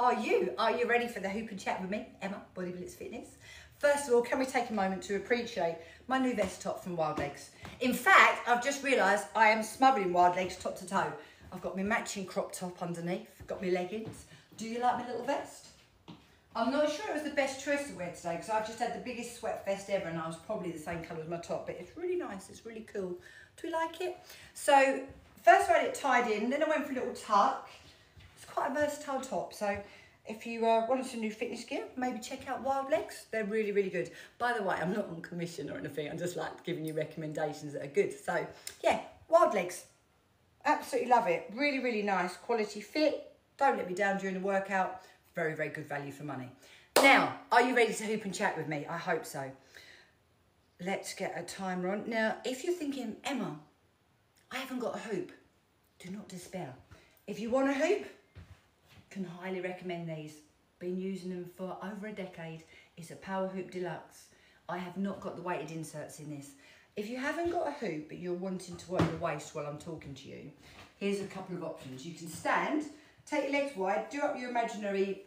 are you? Are you ready for the hoop and chat with me, Emma, Body Blitz Fitness? First of all, can we take a moment to appreciate my new vest top from Wild Legs? In fact, I've just realised I am smothered in Wild Legs top to toe. I've got my matching crop top underneath, got my leggings. Do you like my little vest? I'm not sure it was the best choice to wear today because I've just had the biggest sweat vest ever and I was probably the same colour as my top, but it's really nice, it's really cool. Do we like it? So, first I had it tied in, then I went for a little tuck. It's quite a versatile top, so if you wanted some new fitness gear, maybe check out Wild Legs. They're really, really good. By the way, I'm not on commission or anything. I'm just like giving you recommendations that are good. So yeah, Wild Legs. Absolutely love it. Really, really nice. Quality fit. Don't let me down during the workout. Very, very good value for money. Now, are you ready to hoop and chat with me? I hope so. Let's get a timer on. Now, if you're thinking, Emma, I haven't got a hoop, do not despair. If you want a hoop, can highly recommend these. Been using them for over a decade. It's a Power Hoop Deluxe. I have not got the weighted inserts in this. If you haven't got a hoop but you're wanting to work your waist while I'm talking to you, here's a couple of options. You can stand, take your legs wide, do up your imaginary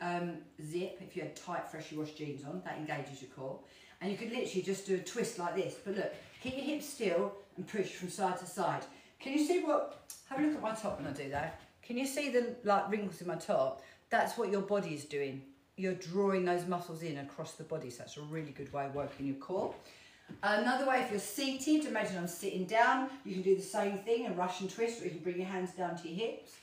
zip if you had tight freshly washed jeans on, that engages your core. And you could literally just do a twist like this. But look, keep your hips still and push from side to side. Can you see what, have a look at my top when I do that. Can you see the wrinkles in my top? That's what your body is doing. You're drawing those muscles in across the body, so that's a really good way of working your core. Another way, if you're seated, imagine I'm sitting down, you can do the same thing and rush and twist, or you can bring your hands down to your hips.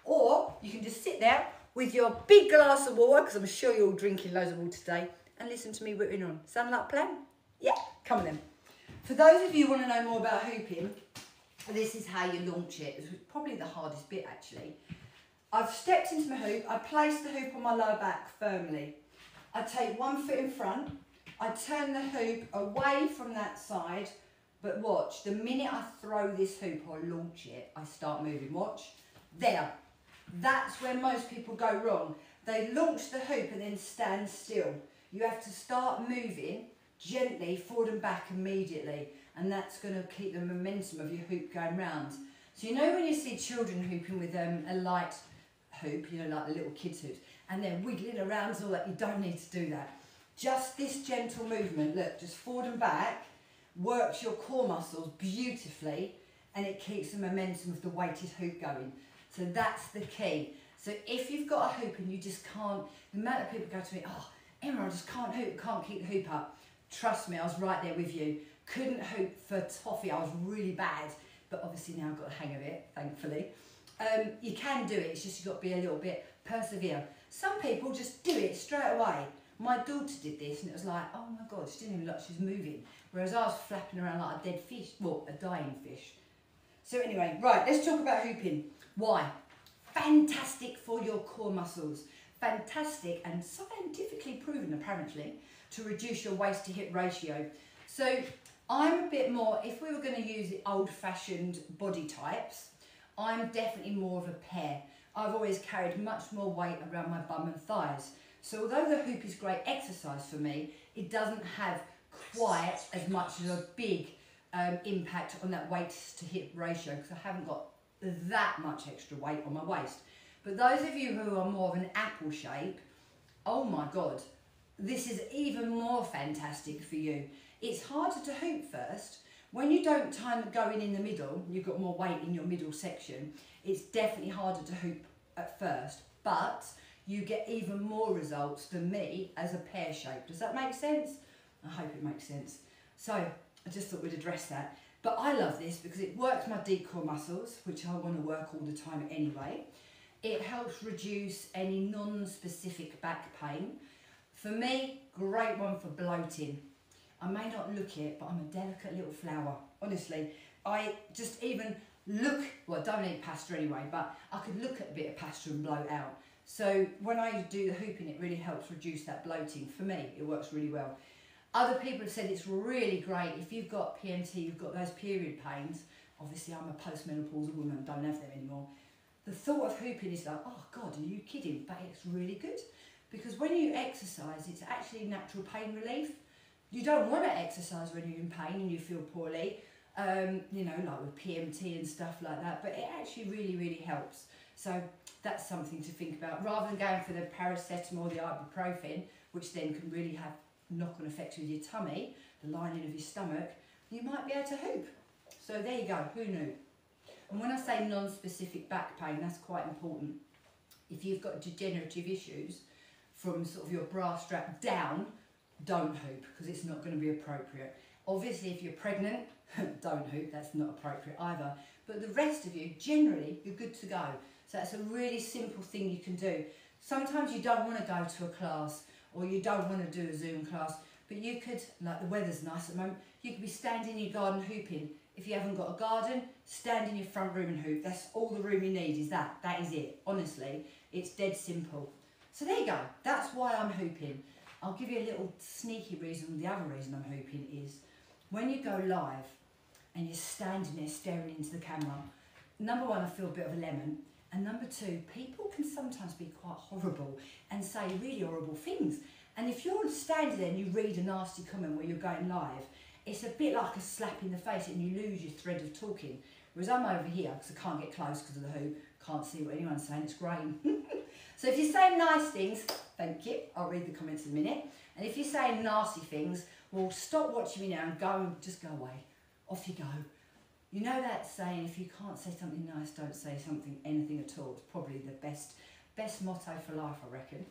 Or you can just sit there with your big glass of water, because I'm sure you're all drinking loads of water today, and listen to me whipping on. Sound like a plan? Yeah, come on then. For those of you who want to know more about hooping, this is how you launch it. It's probably the hardest bit actually. I've stepped into my hoop, I place the hoop on my lower back firmly. I take one foot in front, I turn the hoop away from that side, but watch, the minute I throw this hoop or launch it, I start moving, watch. There, that's where most people go wrong. They launch the hoop and then stand still. You have to start moving gently forward and back immediately, and that's going to keep the momentum of your hoop going round. So you know when you see children hooping with a light hoop, you know, like the little kids' hoops, and they're wiggling around and all that, you don't need to do that. Just this gentle movement, look, just forward and back, works your core muscles beautifully, and it keeps the momentum of the weighted hoop going. So that's the key. So if you've got a hoop and you just can't, the amount of people go to me, oh, Emma, I just can't hoop, can't keep the hoop up. Trust me, I was right there with you. Couldn't hoop for toffee, I was really bad, but obviously now I've got the hang of it, thankfully. You can do it, it's just you've got to be a little bit persevere. Some people just do it straight away. My daughter did this and it was like, oh my God, she didn't even look like she was moving. Whereas I was flapping around like a dead fish, well, a dying fish. So anyway, right, let's talk about hooping. Why? Fantastic for your core muscles. Fantastic and scientifically proven apparently to reduce your waist to hip ratio. So I'm a bit more, if we were going to use the old-fashioned body types, I'm definitely more of a pair. I've always carried much more weight around my bum and thighs. So although the hoop is great exercise for me, it doesn't have quite as much of a big impact on that waist to hip ratio because I haven't got that much extra weight on my waist. But those of you who are more of an apple shape, oh my God, this is even more fantastic for you. It's harder to hoop first. When you don't go in the middle, you've got more weight in your middle section, it's definitely harder to hoop at first, but you get even more results than me as a pear shape. Does that make sense? I hope it makes sense. So I just thought we'd address that. But I love this because it works my deep core muscles, which I want to work all the time anyway. It helps reduce any non-specific back pain. For me, great one for bloating. I may not look it, but I'm a delicate little flower. Honestly, I just even look, well, I don't eat pasta anyway, but I could look at a bit of pasta and bloat out. So when I do the hooping, it really helps reduce that bloating. For me, it works really well. Other people have said it's really great if you've got PMT, you've got those period pains. Obviously, I'm a postmenopausal woman, don't have them anymore. The thought of hooping is like, oh God, are you kidding? But it's really good because when you exercise, it's actually natural pain relief. You don't want to exercise when you're in pain and you feel poorly, you know, like with PMT and stuff like that, but it actually really, really helps. So that's something to think about. Rather than going for the paracetamol, the ibuprofen, which then can really have knock-on effects with your tummy, the lining of your stomach, you might be able to hoop. So there you go, who knew? And when I say non-specific back pain, that's quite important. If you've got degenerative issues from sort of your bra strap down, don't hoop, because it's not going to be appropriate. Obviously, if you're pregnant, don't hoop, that's not appropriate either. But the rest of you, generally, you're good to go. So that's a really simple thing you can do. Sometimes you don't want to go to a class, or you don't want to do a Zoom class, but you could, like the weather's nice at the moment, you could be standing in your garden hooping. If you haven't got a garden, stand in your front room and hoop. That's all the room you need is that. That is it. Honestly, it's dead simple. So there you go. That's why I'm hooping. I'll give you a little sneaky reason. The other reason I'm hooping is when you go live and you're standing there staring into the camera, number one, I feel a bit of a lemon. And number two, people can sometimes be quite horrible and say really horrible things. And if you're standing there and you read a nasty comment where you're going live, it's a bit like a slap in the face and you lose your thread of talking. Whereas I'm over here, because I can't get close because of the hoop, can't see what anyone's saying, it's great. So if you're saying nice things, thank you, I'll read the comments in a minute. And if you're saying nasty things, well, stop watching me now and go and just go away. Off you go. You know that saying, if you can't say something nice, don't say anything at all. It's probably the best motto for life, I reckon.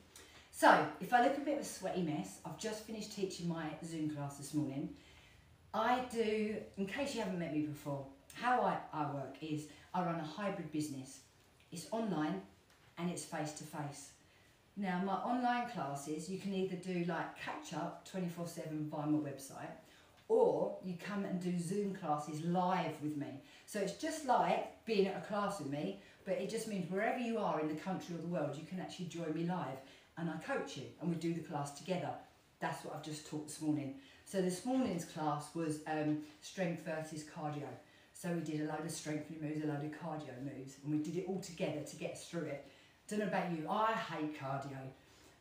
So, if I look a bit of a sweaty mess, I've just finished teaching my Zoom class this morning. I do, in case you haven't met me before, how I work is I run a hybrid business. It's online and it's face-to-face. Now, my online classes, you can either do like catch-up 24/7 via my website, or you come and do Zoom classes live with me. So it's just like being at a class with me, but it just means wherever you are in the country or the world, you can actually join me live and I coach you and we do the class together. That's what I've just taught this morning. So this morning's class was strength versus cardio. So we did a load of strengthening moves, a load of cardio moves, and we did it all together to get us through it. Don't know about you, I hate cardio.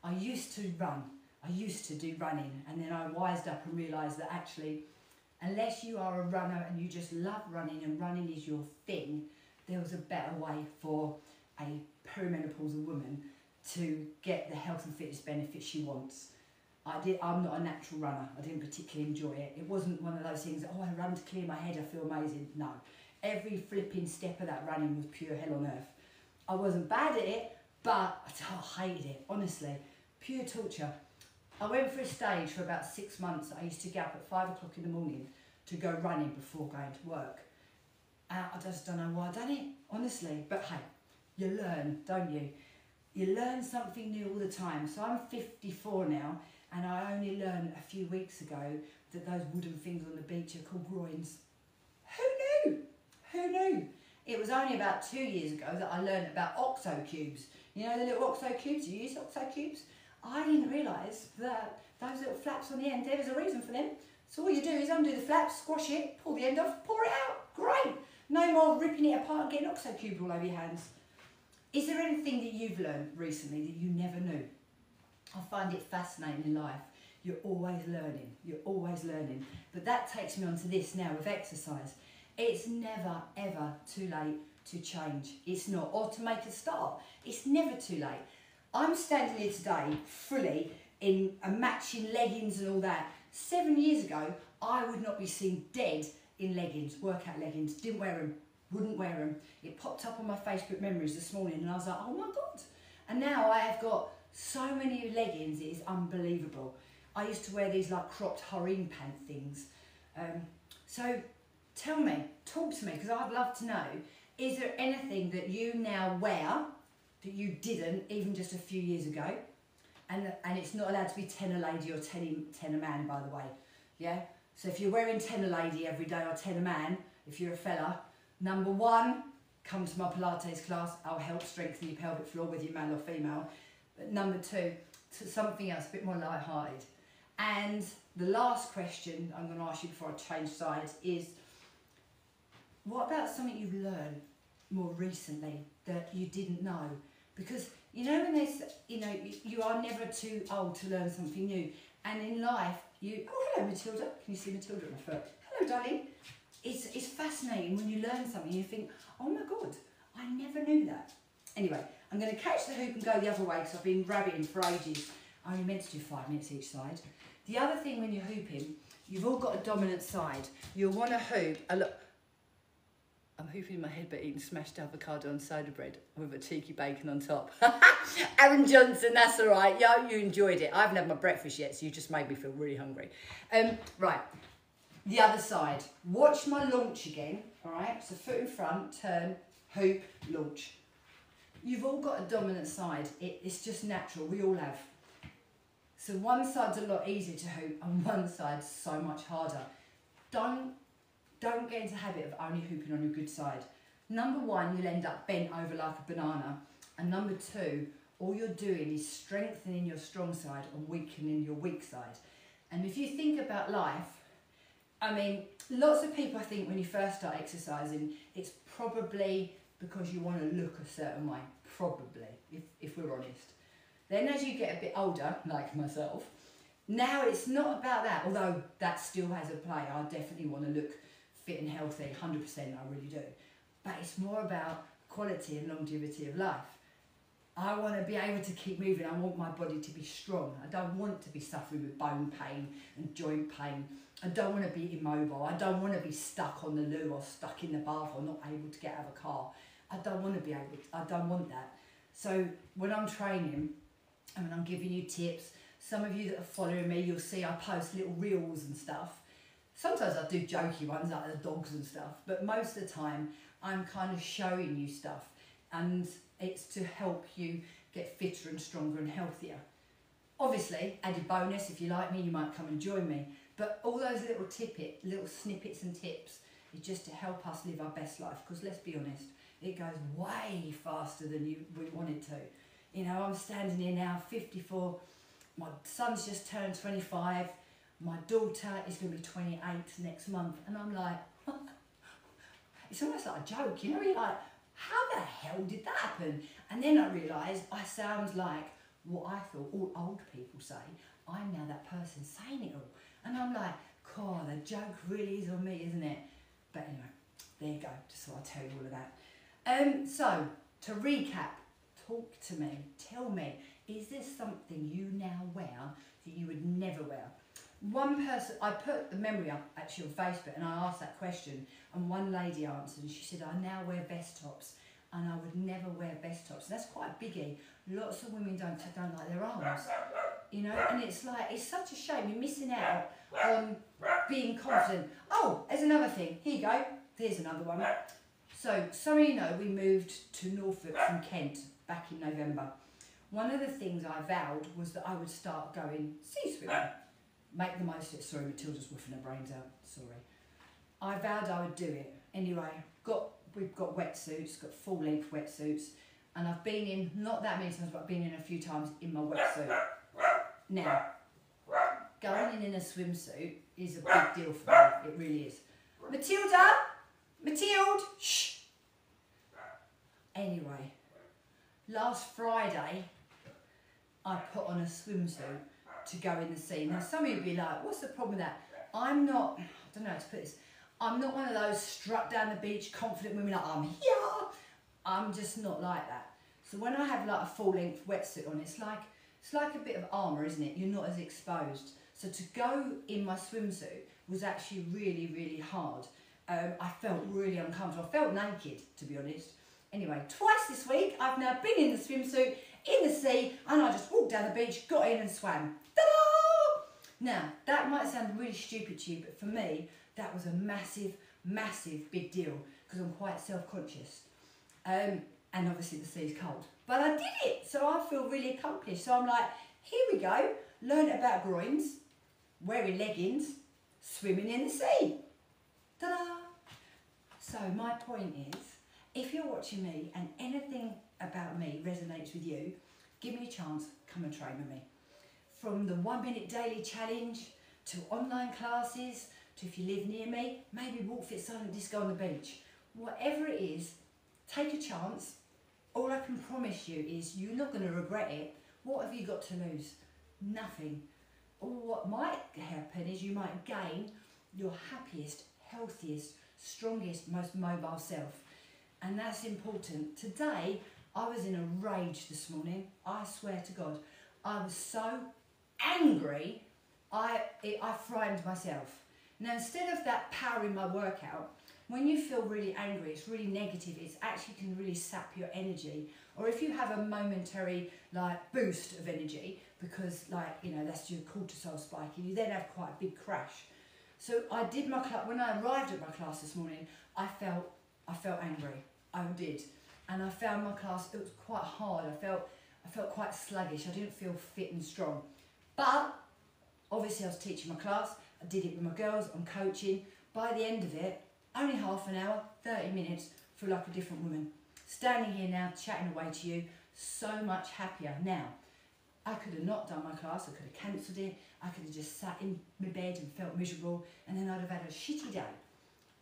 I used to run. I used to do running, and then I wised up and realised that actually, unless you are a runner and you just love running and running is your thing, there was a better way for a perimenopausal woman to get the health and fitness benefits she wants. I'm not a natural runner. I didn't particularly enjoy it. It wasn't one of those things, oh, I run to clear my head, I feel amazing. No. Every flipping step of that running was pure hell on earth. I wasn't bad at it, but I hated it, honestly. Pure torture. I went for a stage for about 6 months. I used to get up at 5 o'clock in the morning to go running before going to work. I just don't know why I done it, honestly. But hey, you learn, don't you? You learn something new all the time. So I'm 54 now, and I only learned a few weeks ago that those wooden things on the beach are called groins. Who knew? Who knew? It was only about 2 years ago that I learned about OXO cubes. You know the little OXO cubes? You use OXO cubes? I didn't realise that those little flaps on the end, there was a reason for them. So all you do is undo the flaps, squash it, pull the end off, pour it out. Great! No more ripping it apart and getting OXO cubes all over your hands. Is there anything that you've learned recently that you never knew? I find it fascinating in life. You're always learning. You're always learning. But that takes me on to this now with exercise. It's never, ever too late to change. It's not. Or to make a start. It's never too late. I'm standing here today fully in a matching leggings and all that. 7 years ago, I would not be seen dead in leggings, workout leggings. Didn't wear them. Wouldn't wear them. It popped up on my Facebook memories this morning and I was like, oh my God. And now I have got so many leggings, it is unbelievable. I used to wear these like cropped harem pant things. So tell me, talk to me, because I'd love to know, is there anything that you now wear that you didn't even just a few years ago? And it's not allowed to be 10 a lady or 10 a man, by the way. Yeah? So if you're wearing 10 a lady every day or 10 a man, if you're a fella, number one, come to my Pilates class. I'll help strengthen your pelvic floor whether you're male or female. But number two, to something else, a bit more light-hearted. And the last question I'm going to ask you before I change sides is, what about something you've learned more recently that you didn't know? Because you know when there's, you are never too old to learn something new. And in life, oh hello Matilda, can you see Matilda on my foot? Hello darling. It's fascinating when you learn something, you think, oh my God, I never knew that. Anyway, I'm going to catch the hoop and go the other way because I've been rabbiting for ages. I only meant to do 5 minutes each side. The other thing when you're hooping, you've all got a dominant side. You'll want to hoop. Look, I'm hooping in my head but eating smashed avocado and soda bread with a cheeky bacon on top. Aaron Johnson, that's all right. Yeah, you enjoyed it. I haven't had my breakfast yet, so you just made me feel really hungry. Right, the other side. Watch my launch again, all right? So foot in front, turn, hoop, launch. You've all got a dominant side. It's just natural. We all have. So one side's a lot easier to hoop and one side's so much harder. Don't get into the habit of only hooping on your good side. Number one, you'll end up bent over like a banana. And number two, all you're doing is strengthening your strong side and weakening your weak side. And if you think about life, I mean, lots of people, I think when you first start exercising, it's probably because you want to look a certain way. Probably, if we're honest. Then as you get a bit older, like myself, now it's not about that, although that still has a play. I definitely want to look fit and healthy, 100%, I really do. But it's more about quality and longevity of life. I want to be able to keep moving. I want my body to be strong. I don't want to be suffering with bone pain and joint pain. I don't want to be immobile. I don't want to be stuck on the loo or stuck in the bath or not able to get out of a car. I don't want to be able to, I don't want that. So when I'm training and when I'm giving you tips, some of you that are following me, you'll see I post little reels and stuff. Sometimes I do jokey ones like the dogs and stuff, but most of the time I'm kind of showing you stuff and it's to help you get fitter and stronger and healthier. Obviously, added bonus, if you like me, you might come and join me. But all those little snippets and tips is just to help us live our best life, because let's be honest, it goes way faster than we want it to. You know, I'm standing here now, 54, my son's just turned 25, my daughter is going to be 28 next month, and I'm like, it's almost like a joke, you know, you're like, how the hell did that happen? And then I realised I sound like what I thought all old people say. I'm now that person saying it all. And I'm like, God, the joke really is on me, isn't it? But anyway, there you go, just thought I'd tell you all of that. So, to recap, talk to me, tell me, is there something you now wear that you would never wear? One person, I put the memory up actually on Facebook and I asked that question and one lady answered and she said, I now wear vest tops and I would never wear vest tops. And that's quite a biggie. Lots of women don't like their arms, you know, and it's like, it's such a shame. You're missing out on being confident. Oh, there's another thing. Here you go. There's another one. So, some of you know we moved to Norfolk from Kent back in November. One of the things I vowed was that I would start going sea swimming. Make the most of it. Sorry, Matilda's woofing her brains out. Sorry. I vowed I would do it. Anyway, we've got wetsuits, got full-length wetsuits, and I've been in, not that many times, but I've been in a few times in my wetsuit. Now, going in a swimsuit is a big deal for me. It really is. Matilda! Matilda! Shh! Anyway, last Friday, I put on a swimsuit to go in the sea. Now, some of you would be like, what's the problem with that? I'm not, I don't know how to put this, I'm not one of those struck down the beach, confident women like, I'm here. I'm just not like that. So when I have like a full-length wetsuit on, it's like a bit of armour, isn't it? You're not as exposed. So to go in my swimsuit was actually really, really hard. I felt really uncomfortable. I felt naked, to be honest. Anyway, twice this week, I've now been in the swimsuit, in the sea, and I just walked down the beach, got in and swam. Ta-da! Now, that might sound really stupid to you, but for me, that was a massive, massive big deal, because I'm quite self-conscious. And obviously the sea's cold. But I did it, so I feel really accomplished. So I'm like, here we go, learn about groins, wearing leggings, swimming in the sea. Ta-da! So my point is, if you're watching me and anything about me resonates with you, give me a chance, come and train with me. From the 1 minute daily challenge, to online classes, to if you live near me, maybe walk fit silent disco on the beach. Whatever it is, take a chance. All I can promise you is you're not going to regret it. What have you got to lose? Nothing. Or what might happen is you might gain your happiest, healthiest, strongest, most mobile self. And that's important. Today, I was in a rage this morning. I swear to God, I was so angry, I frightened myself. Now, instead of that powering my workout, when you feel really angry, it's really negative, it actually can really sap your energy. Or if you have a momentary like boost of energy, because like, you know, that's your cortisol spike, and you then have quite a big crash. So I did my class, when I arrived at my class this morning, I felt angry, I did. And I found my class, it was quite hard, I felt quite sluggish, I didn't feel fit and strong. But obviously I was teaching my class, I did it with my girls, I'm coaching. By the end of it, only half an hour, 30 minutes, feel like a different woman. Standing here now, chatting away to you, so much happier. Now, I could have not done my class, I could have cancelled it, I could have just sat in my bed and felt miserable, and then I'd have had a shitty day.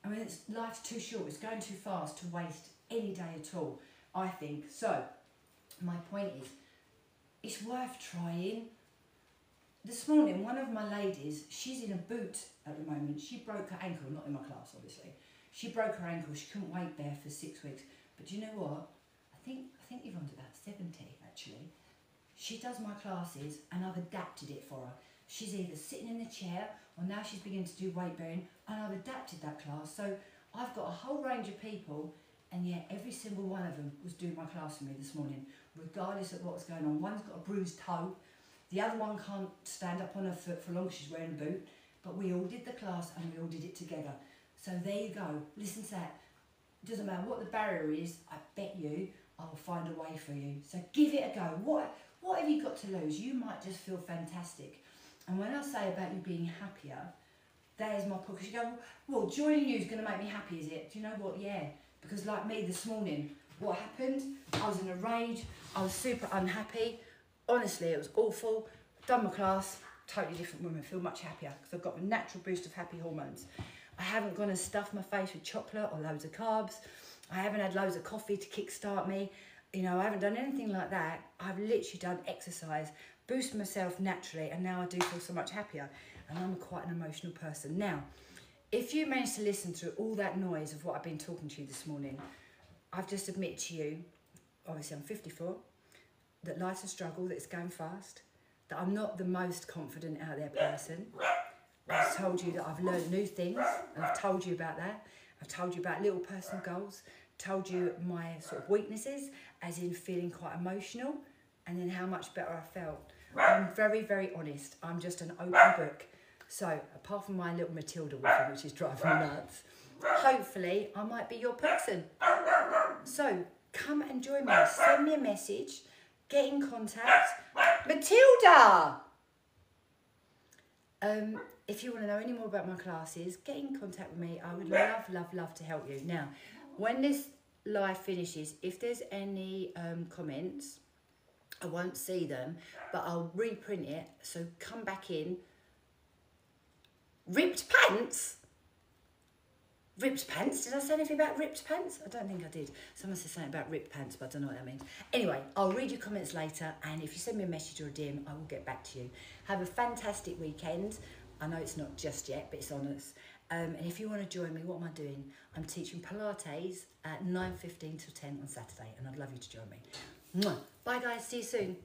I mean, life's too short, it's going too fast to waste any day at all, I think. So, my point is, it's worth trying. This morning, one of my ladies, she's in a boot at the moment. She broke her ankle, not in my class, obviously. She broke her ankle. She couldn't weight bear for 6 weeks. But do you know what? I think Yvonne's about 70, actually. She does my classes, and I've adapted it for her. She's either sitting in a chair, or now she's beginning to do weight bearing, and I've adapted that class. So I've got a whole range of people, and yet every single one of them was doing my class with me this morning, regardless of what was going on. One's got a bruised toe. The other one can't stand up on her foot for long because she's wearing a boot. But we all did the class and we all did it together. So there you go. Listen to that. It doesn't matter what the barrier is, I bet you I'll find a way for you. So give it a go. What have you got to lose? You might just feel fantastic. And when I say about you being happier, there's my point. Because you go, well, joining you is going to make me happy, is it? Do you know what? Yeah. Because like me this morning, what happened? I was in a rage. I was super unhappy. Honestly, it was awful. Done my class, totally different woman, feel much happier because I've got a natural boost of happy hormones. I haven't gone and stuffed my face with chocolate or loads of carbs. I haven't had loads of coffee to kickstart me. You know, I haven't done anything like that. I've literally done exercise, boost myself naturally, and now I do feel so much happier. And I'm quite an emotional person. Now, if you managed to listen through all that noise of what I've been talking to you this morning, I've just admitted to you, obviously I'm 54, that life's a struggle, that it's going fast, that I'm not the most confident out there person. I've told you that I've learned new things, and I've told you about that. I've told you about little personal goals, told you my sort of weaknesses, as in feeling quite emotional, and then how much better I felt. I'm very, very honest. I'm just an open book. So, apart from my little Matilda woofing, which is driving me nuts, hopefully I might be your person. So, come and join me. Send me a message. Get in contact. Matilda! If you want to know any more about my classes, get in contact with me. I would love, love, love to help you. Now, when this live finishes, if there's any comments, I won't see them, but I'll reprint it. So come back in. Ripped pants? Ripped pants? Did I say anything about ripped pants? I don't think I did. Someone said something about ripped pants, but I don't know what that means. Anyway, I'll read your comments later, and if you send me a message or a DM, I will get back to you. Have a fantastic weekend. I know it's not just yet, but it's on us. And if you want to join me, what am I doing? I'm teaching Pilates at 9:15 till 10 on Saturday, and I'd love you to join me. Mwah. Bye guys, see you soon.